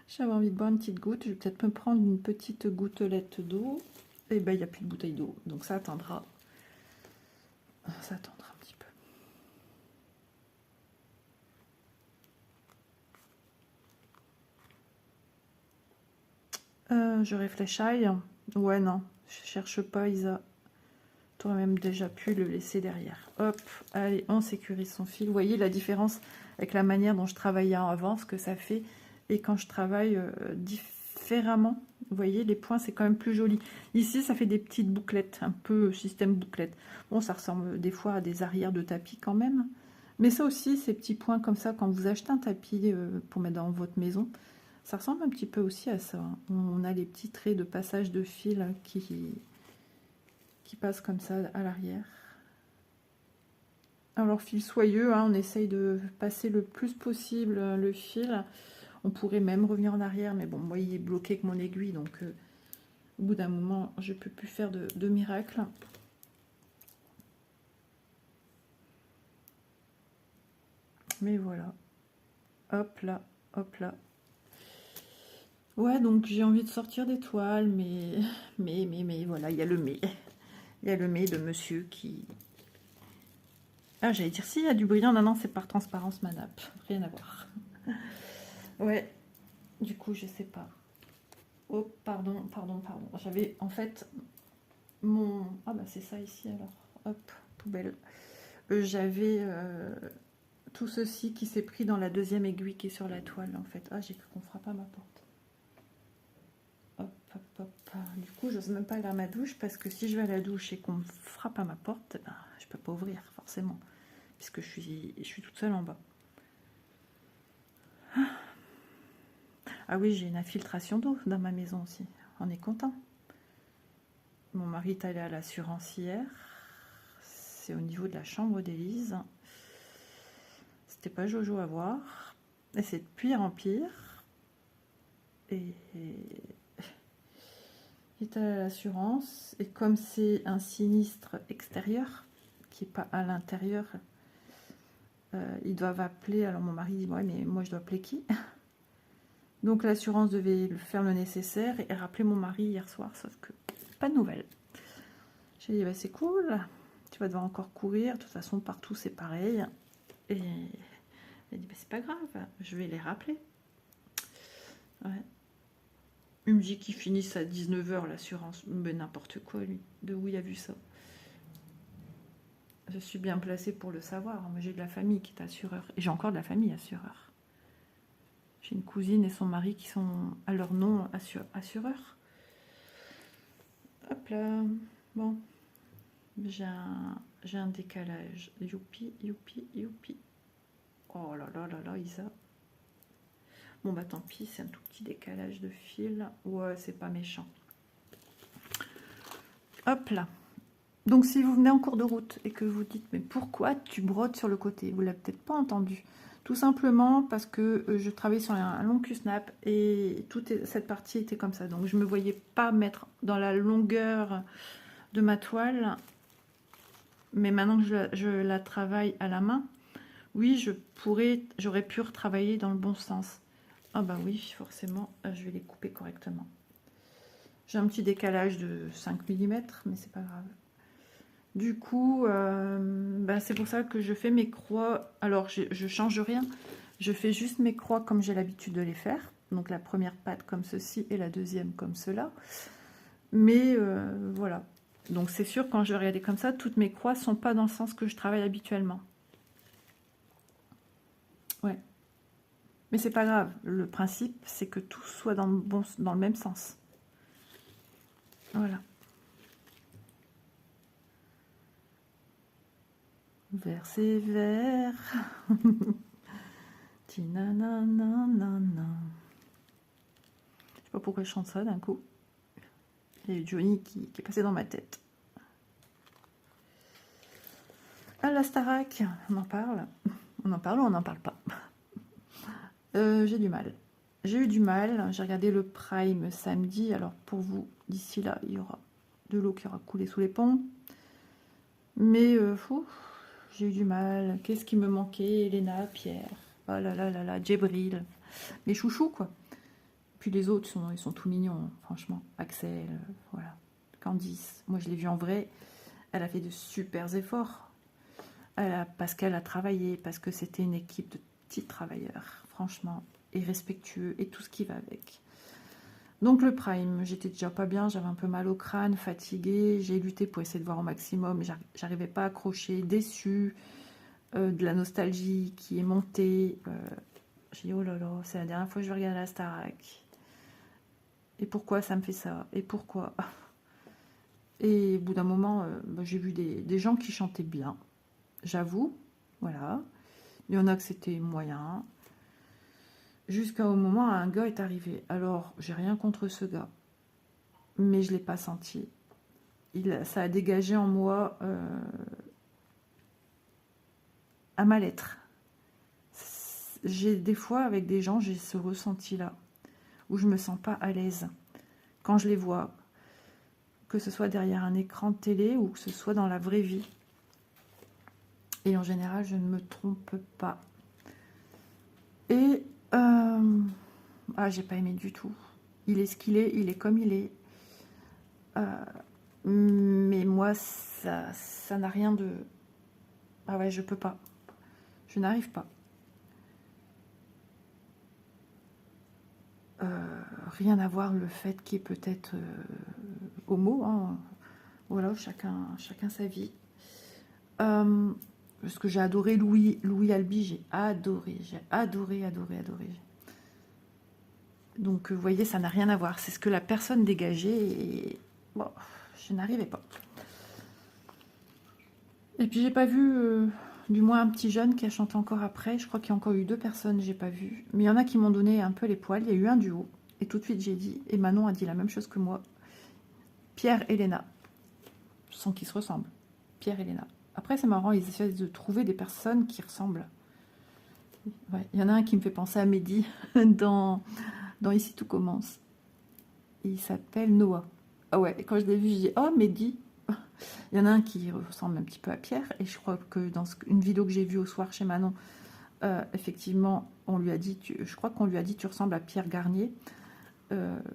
J'avais envie de boire une petite goutte. Je vais peut-être me prendre une petite gouttelette d'eau. Et ben il n'y a plus de bouteille d'eau, donc ça attendra. Ça attendra un petit peu. Je réfléchis. Ouais, non, je cherche pas, Isa. Tu aurais même déjà pu le laisser derrière. Hop, allez, on sécurise son fil. Vous voyez la différence avec la manière dont je travaillais avant, ce que ça fait. Et quand je travaille différemment, vous voyez, les points, c'est quand même plus joli. Ici, ça fait des petites bouclettes, un peu système bouclette. Bon, ça ressemble des fois à des arrières de tapis quand même. Mais ça aussi, ces petits points comme ça, quand vous achetez un tapis pour mettre dans votre maison, ça ressemble un petit peu aussi à ça. On a les petits traits de passage de fil qui passent comme ça à l'arrière. Alors, fil soyeux, hein, on essaye de passer le plus possible le fil. On pourrait même revenir en arrière, mais bon, moi, il est bloqué avec mon aiguille, donc au bout d'un moment, je ne peux plus faire de miracle. Mais voilà. Hop là, hop là. Ouais, donc j'ai envie de sortir des toiles, mais voilà, il y a le mais. Il y a le mais de monsieur qui... Ah, j'allais dire, si, il y a du brillant. Non, non, c'est par transparence, ma nappe. Rien à voir. Ouais, du coup, je sais pas. Oh, pardon. J'avais, en fait, mon... Ah, bah, c'est ça ici, alors. Hop, poubelle. J'avais tout ceci qui s'est pris dans la deuxième aiguille qui est sur la toile, en fait. Ah, j'ai cru qu'on frappe à ma porte. Hop. Du coup, j'ose même pas aller à ma douche parce que si je vais à la douche et qu'on me frappe à ma porte, ben, je peux pas ouvrir forcément puisque je suis toute seule en bas. Ah oui, j'ai une infiltration d'eau dans ma maison aussi. On est content. Mon mari est allé à l'assurance hier. C'est au niveau de la chambre d'Élise. C'était pas Jojo à voir. Et c'est de pire en pire. Et il est allé à l'assurance. Et comme c'est un sinistre extérieur, qui n'est pas à l'intérieur, ils doivent appeler. Alors mon mari dit, ouais, mais moi je dois appeler qui? Donc l'assurance devait faire le nécessaire et rappeler mon mari hier soir, sauf que pas de nouvelles. J'ai dit, bah, c'est cool, tu vas devoir encore courir, de toute façon partout c'est pareil. Et elle dit, bah, c'est pas grave, je vais les rappeler. Ouais. Il me dit qu'ils finissent à 19 h l'assurance, mais n'importe quoi lui, de où il a vu ça. Je suis bien placée pour le savoir, moi j'ai de la famille qui est assureur, et j'ai encore de la famille assureur. J'ai une cousine et son mari qui sont à leur nom assureurs. Hop là. Bon. J'ai un décalage. Youpi. Oh là là, Isa. Bon bah tant pis, c'est un tout petit décalage de fil. Ouais, c'est pas méchant. Hop là. Donc si vous venez en cours de route et que vous dites, mais pourquoi tu brodes sur le côté? Vous l'avez peut-être pas entendu. Tout simplement parce que je travaillais sur un long Q-snap et cette partie était comme ça. Donc je ne me voyais pas mettre dans la longueur de ma toile. Mais maintenant que je la travaille à la main, oui, j'aurais pu retravailler dans le bon sens. Ah bah oui, forcément, je vais les couper correctement. J'ai un petit décalage de 5 mm, mais c'est pas grave. Du coup, c'est pour ça que je fais mes croix. Alors, je change rien. Je fais juste mes croix comme j'ai l'habitude de les faire. Donc, la première patte comme ceci et la deuxième comme cela. Mais voilà. Donc, c'est sûr, quand je vais regarder comme ça, toutes mes croix ne sont pas dans le sens que je travaille habituellement. Ouais. Mais c'est pas grave. Le principe, c'est que tout soit dans le même sens. Voilà. Vert, c'est vert. Tinanananana. Je sais pas pourquoi je chante ça d'un coup. Il y a eu Johnny qui est passé dans ma tête. Ah, la Starac, on en parle. On en parle ou on n'en parle pas. J'ai du mal. J'ai eu du mal. J'ai regardé le Prime samedi. Alors pour vous, d'ici là, il y aura de l'eau qui aura coulé sous les ponts. Mais j'ai eu du mal. Qu'est-ce qui me manquait? Elena, Pierre. Oh là là là là, Djibril. Les chouchous, quoi. Puis les autres, ils sont tout mignons, hein, franchement. Axel, voilà. Candice, moi je l'ai vue en vrai. Elle a fait de super efforts. Parce qu'elle a travaillé, parce que c'était une équipe de petits travailleurs, franchement, et respectueux, et tout ce qui va avec. Donc le Prime, j'étais déjà pas bien, j'avais un peu mal au crâne, fatiguée, j'ai lutté pour essayer de voir au maximum, j'arrivais pas à accrocher, déçue, de la nostalgie qui est montée. J'ai dit, oh là là, c'est la dernière fois que je vais regarder la Starac. Et pourquoi ça me fait ça? Et pourquoi? Et au bout d'un moment, j'ai vu des gens qui chantaient bien, j'avoue, voilà. Il y en a que c'était moyen. Jusqu'au moment où un gars est arrivé. Alors, j'ai rien contre ce gars, mais je ne l'ai pas senti. Ça a dégagé en moi un mal-être. J'ai des fois, avec des gens, j'ai ce ressenti-là, où je ne me sens pas à l'aise quand je les vois, que ce soit derrière un écran de télé ou que ce soit dans la vraie vie. Et en général, je ne me trompe pas. Et j'ai pas aimé du tout. Il est ce qu'il est, il est comme il est. Mais moi, ça n'a rien de... Ah ouais, je peux pas. Je n'arrive pas. Rien à voir le fait qu'il est peut-être homo. Hein. Voilà, chacun sa vie. Parce que j'ai adoré Louis Albi, j'ai adoré. Donc, vous voyez, ça n'a rien à voir. C'est ce que la personne dégageait et bon, je n'arrivais pas. Et puis, j'ai pas vu, du moins un petit jeune qui a chanté encore après. Je crois qu'il y a encore eu 2 personnes, j'ai pas vu. Mais il y en a qui m'ont donné un peu les poils. Il y a eu un duo. Et tout de suite, j'ai dit, et Manon a dit la même chose que moi. Pierre et Léna, sans qu'ils se ressemblent. Pierre et Léna. Après, c'est marrant, ils essaient de trouver des personnes qui ressemblent. Ouais, il y en a un qui me fait penser à Mehdi dans Ici tout commence. Il s'appelle Noah. Ah ouais, et quand je l'ai vu, je dis oh Mehdi. Il y en a un qui ressemble un petit peu à Pierre, et je crois que dans une vidéo que j'ai vue au soir chez Manon, effectivement, on lui a dit, je crois qu'on lui a dit tu ressembles à Pierre Garnier.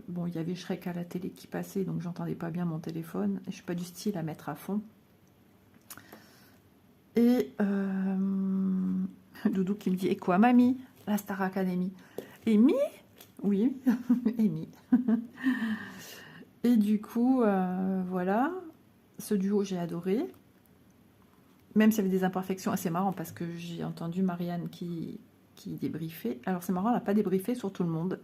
Bon, il y avait Shrek à la télé qui passait, donc j'entendais pas bien mon téléphone, et je suis pas du style à mettre à fond. Et Doudou qui me dit et quoi mamie? La Star Academy. Amy? Oui, Amy. Et du coup, voilà, ce duo j'ai adoré. Même s'il y avait des imperfections, assez marrant parce que j'ai entendu Marianne qui débriefait. Alors c'est marrant, elle n'a pas débriefé sur tout le monde.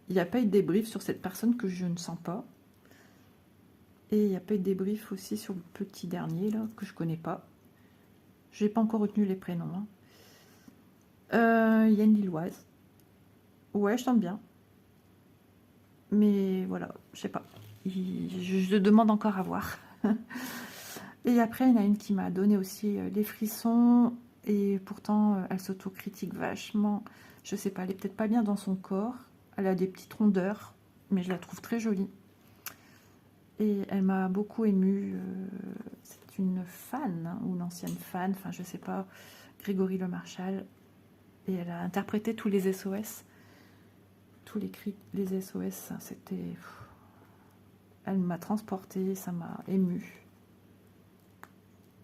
Il n'y a pas eu de débrief sur cette personne que je ne sens pas. Et il n'y a pas eu de débrief aussi sur le petit dernier, là, que je ne connais pas. Je n'ai pas encore retenu les prénoms. Hein. Il y a une Lilloise. Ouais, je chante bien. Mais voilà, je sais pas. Je demande encore à voir. Et après, il y en a une qui m'a donné aussi les frissons. Et pourtant, elle s'autocritique vachement. Je sais pas, elle est peut-être pas bien dans son corps. Elle a des petites rondeurs, mais je la trouve très jolie. Et elle m'a beaucoup émue. C'est une fan, hein, ou une ancienne fan, enfin je sais pas, Grégory Le Marchal. Et elle a interprété tous les SOS. Tous les cris, les SOS, c'était... Elle m'a transportée, ça m'a émue.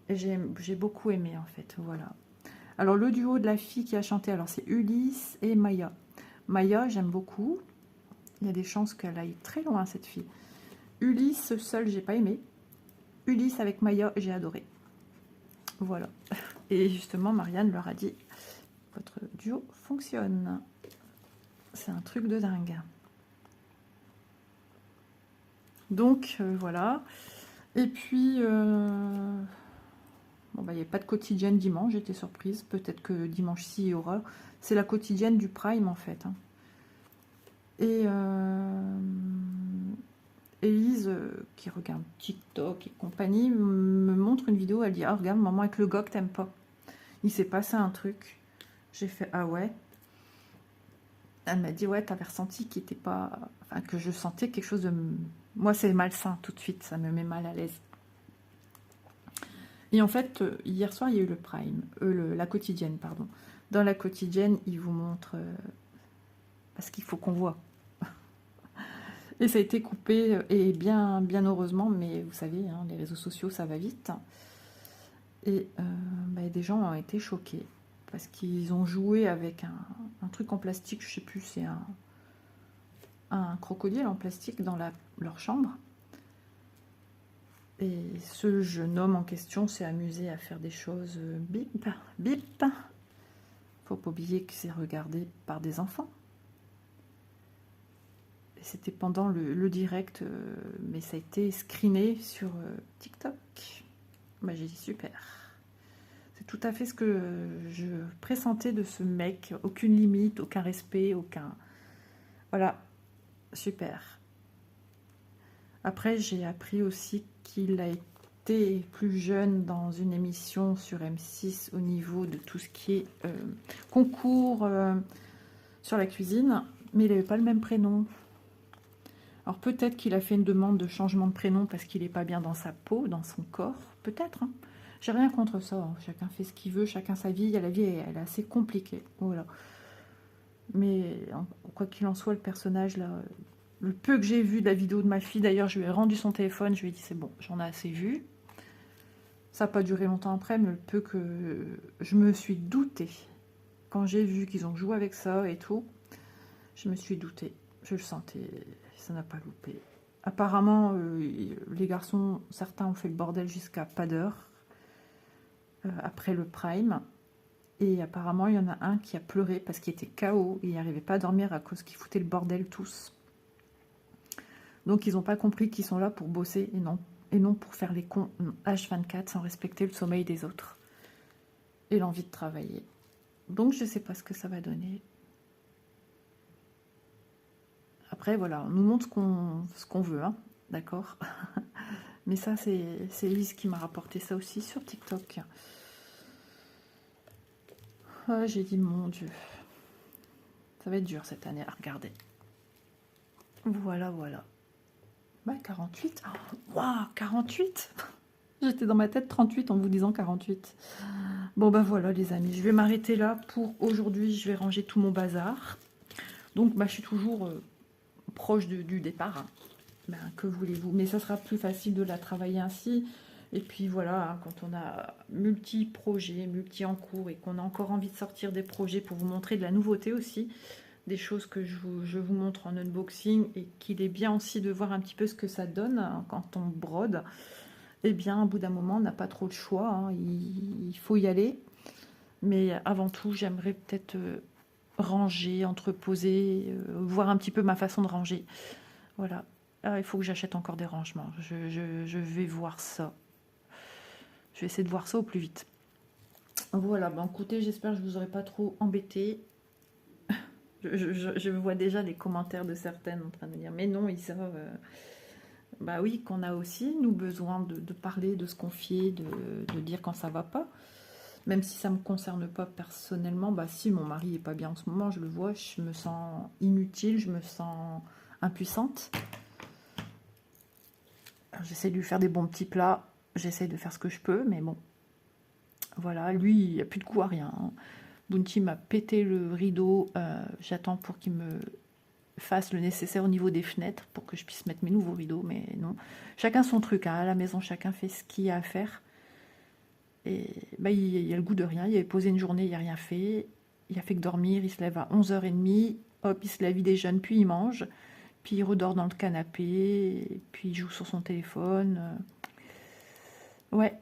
Et j'ai beaucoup aimé en fait, voilà. Alors le duo de la fille qui a chanté, alors c'est Ulysse et Maya. Maya, j'aime beaucoup. Il y a des chances qu'elle aille très loin cette fille. Ulysse seul, j'ai pas aimé. Ulysse avec Maya, j'ai adoré. Voilà. Et justement, Marianne leur a dit, votre duo fonctionne. C'est un truc de dingue. Donc, voilà. Et puis, bon, bah, il n'y a pas de quotidienne dimanche, j'étais surprise. Peut-être que dimanche, si, il y aura. C'est la quotidienne du Prime, en fait. Hein. Et Élise, qui regarde TikTok et compagnie, me montre une vidéo. Elle dit, ah, regarde, maman, avec le gars que t'aimes pas. Il s'est passé un truc. J'ai fait, ah ouais. Elle m'a dit, ouais, t'avais ressenti qu'il était pas... Enfin, que je sentais quelque chose de... Moi, c'est malsain, tout de suite. Ça me met mal à l'aise. Et en fait, hier soir, il y a eu le Prime. La quotidienne, pardon. Dans la quotidienne, ils vous montrent... parce qu'il faut qu'on voit. Et ça a été coupé, et bien, bien heureusement, mais vous savez, hein, les réseaux sociaux, ça va vite. Et bah, des gens ont été choqués, parce qu'ils ont joué avec un truc en plastique, je sais plus, c'est un crocodile en plastique dans leur chambre. Et ce jeune homme en question s'est amusé à faire des choses bip, bip. Faut pas oublier que c'est regardé par des enfants. C'était pendant le direct, mais ça a été screené sur TikTok. Bah, j'ai dit super. C'est tout à fait ce que je pressentais de ce mec. Aucune limite, aucun respect, aucun... Voilà, super. Après, j'ai appris aussi qu'il a été plus jeune dans une émission sur M6 au niveau de tout ce qui est concours sur la cuisine, mais il n'avait pas le même prénom. Alors peut-être qu'il a fait une demande de changement de prénom parce qu'il n'est pas bien dans sa peau, dans son corps, peut-être. Hein. J'ai rien contre ça, hein. Chacun fait ce qu'il veut, chacun sa vie. La vie, elle est assez compliquée. Voilà. Mais quoi qu'il en soit, le personnage, là, le peu que j'ai vu de la vidéo de ma fille, d'ailleurs, je lui ai rendu son téléphone, je lui ai dit c'est bon, j'en ai assez vu. Ça n'a pas duré longtemps après, mais le peu que je me suis doutée, quand j'ai vu qu'ils ont joué avec ça et tout, je me suis doutée. Je le sentais, ça n'a pas loupé. Apparemment, les garçons, certains ont fait le bordel jusqu'à pas d'heure, après le Prime. Et apparemment, il y en a un qui a pleuré parce qu'il était KO. Il n'arrivait pas à dormir à cause qu'ils foutaient le bordel tous. Donc, ils n'ont pas compris qu'ils sont là pour bosser et non pour faire les cons H24 sans respecter le sommeil des autres. Et l'envie de travailler. Donc, je ne sais pas ce que ça va donner. Après, voilà, on nous montre ce qu'on veut, hein, d'accord. Mais ça, c'est Lise qui m'a rapporté ça aussi sur TikTok. Ah, j'ai dit, mon Dieu, ça va être dur cette année à regarder. Voilà, voilà. Bah, 48. Waouh, 48. J'étais dans ma tête 38 en vous disant 48. Bon, bah voilà, les amis, je vais m'arrêter là pour aujourd'hui. Je vais ranger tout mon bazar. Donc, bah, je suis toujours proche du départ. Hein. Ben, que voulez-vous? Mais ça sera plus facile de la travailler ainsi. Et puis voilà, hein, quand on a multi-projets, multi en cours et qu'on a encore envie de sortir des projets pour vous montrer de la nouveauté aussi, des choses que je vous montre en unboxing et qu'il est bien aussi de voir un petit peu ce que ça donne hein, quand on brode. Eh bien, au bout d'un moment, on n'a pas trop de choix. Hein, il faut y aller. Mais avant tout, j'aimerais peut-être ranger, entreposer, voir un petit peu ma façon de ranger. Voilà. Ah, il faut que j'achète encore des rangements. Je vais voir ça. Je vais essayer de voir ça au plus vite. Voilà, ben écoutez, j'espère que je ne vous aurai pas trop embêté. Je vois déjà les commentaires de certaines en train de dire mais non, ils savent. Bah oui, qu'on a aussi, nous, besoin de parler, de se confier, de dire quand ça va pas. Même si ça ne me concerne pas personnellement, bah si mon mari est pas bien en ce moment, je le vois, je me sens inutile, je me sens impuissante. J'essaie de lui faire des bons petits plats, j'essaie de faire ce que je peux, mais bon. Voilà, lui, il n'y a plus de goût à rien. Hein. Bounty m'a pété le rideau, j'attends pour qu'il me fasse le nécessaire au niveau des fenêtres pour que je puisse mettre mes nouveaux rideaux, mais non. Chacun son truc, hein. À la maison, chacun fait ce qu'il y a à faire. Et bah, il a le goût de rien, il avait posé une journée, il n'a rien fait. Il a fait que dormir, il se lève à 11h30, hop, il se lève, il déjeune, puis il mange. Puis il redort dans le canapé, puis il joue sur son téléphone. Ouais,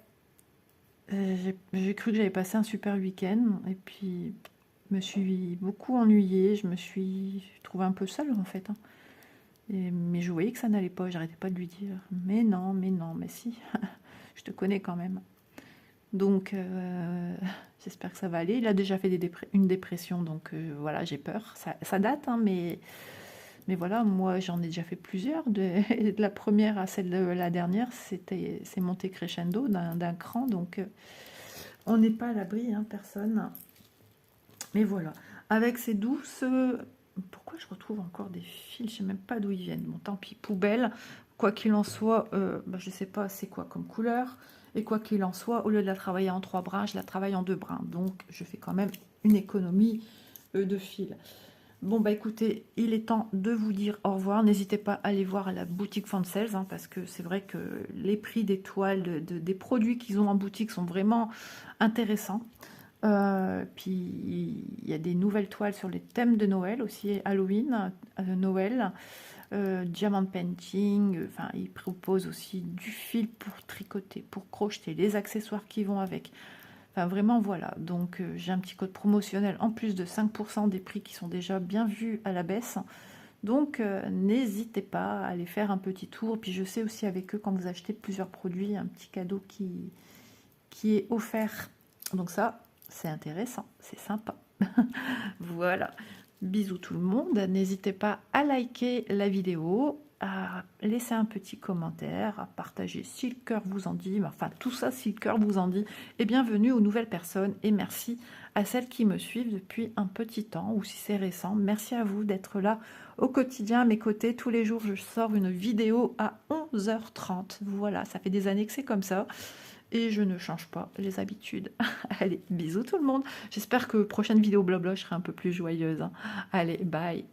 j'ai cru que j'avais passé un super week-end, et puis me suis beaucoup ennuyée, je me suis trouvée un peu seule en fait, hein. Mais je voyais que ça n'allait pas, j'arrêtais pas de lui dire mais non, mais si, je te connais quand même. Donc j'espère que ça va aller. Il a déjà fait une dépression, donc voilà, j'ai peur. Ça date, hein, mais voilà, moi j'en ai déjà fait plusieurs. De la première à celle de la dernière, c'est monté crescendo d'un cran, donc on n'est pas à l'abri, hein, personne. Mais voilà, avec ces douces... pourquoi je retrouve encore des fils? Je sais même pas d'où ils viennent. Bon, tant pis, poubelle. Quoi qu'il en soit, je sais pas c'est quoi comme couleur. Et quoi qu'il en soit, au lieu de la travailler en 3 brins, je la travaille en 2 brins. Donc, je fais quand même une économie de fil. Bon, bah écoutez, il est temps de vous dire au revoir. N'hésitez pas à aller voir à la boutique Fansels, hein, parce que c'est vrai que les prix des toiles, des produits qu'ils ont en boutique sont vraiment intéressants. Puis il y a des nouvelles toiles sur les thèmes de Noël aussi, Halloween, Noël, diamond painting. Enfin, ils proposent aussi du fil pour tricoter, pour crocheter, les accessoires qui vont avec. Enfin, vraiment, voilà. Donc, j'ai un petit code promotionnel en plus de 5% des prix qui sont déjà bien vus à la baisse. Donc, n'hésitez pas à aller faire un petit tour. Puis, je sais aussi avec eux, quand vous achetez plusieurs produits, un petit cadeau qui est offert. Donc ça, c'est intéressant, c'est sympa. Voilà. Bisous tout le monde. N'hésitez pas à liker la vidéo, à laisser un petit commentaire, à partager si le cœur vous en dit, enfin tout ça si le cœur vous en dit. Et bienvenue aux nouvelles personnes et merci à celles qui me suivent depuis un petit temps ou si c'est récent. Merci à vous d'être là au quotidien à mes côtés. Tous les jours, je sors une vidéo à 11h30. Voilà, ça fait des années que c'est comme ça. Et je ne change pas les habitudes. Allez, bisous tout le monde. J'espère que prochaine vidéo blabla, je serai un peu plus joyeuse, hein. Allez, bye.